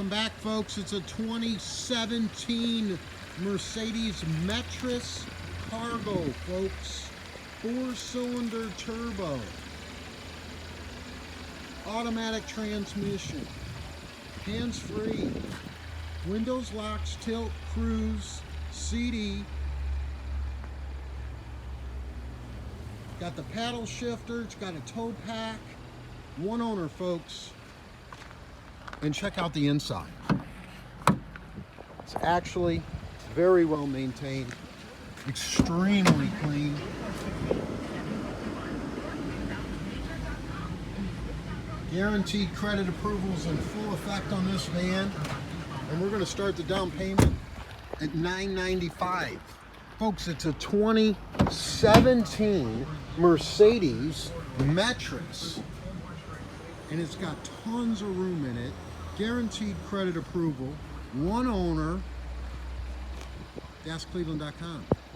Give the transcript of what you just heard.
Welcome back, folks. It's a 2017 Mercedes Metris Cargo, folks. 4-cylinder turbo. Automatic transmission. Hands-free. Windows, locks, tilt, cruise, CD. Got the paddle shifter. It's got a tow pack. One owner, folks. And check out the inside. It's actually very well maintained, extremely clean. Guaranteed credit approvals in full effect on this van, and we're going to start the down payment at $995. Folks, it's a 2017 Mercedes Metris, and it's got tons of room in it. Guaranteed credit approval, one owner. GasCleveland.com.